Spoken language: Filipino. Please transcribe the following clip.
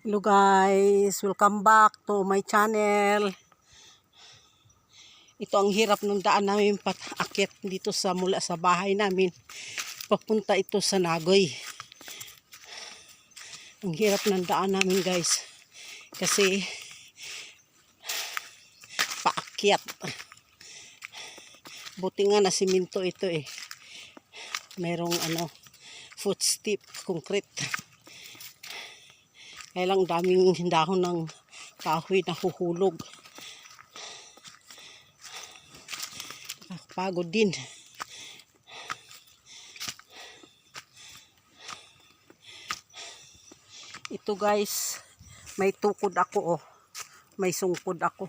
Hello guys, welcome back to my channel. Ito ang hirap ng daan namin paakyat dito sa mula sa bahay namin. Papunta ito sa Nagoy. Ang hirap ng daan namin guys. Kasi paakyat. Buti nga na siminto ito eh. Merong footstep, concrete. Kaya lang daming dahon ng kahoy na huhulog. Nakakapagod din. Ito guys, may tukod ako oh. May sungkod ako.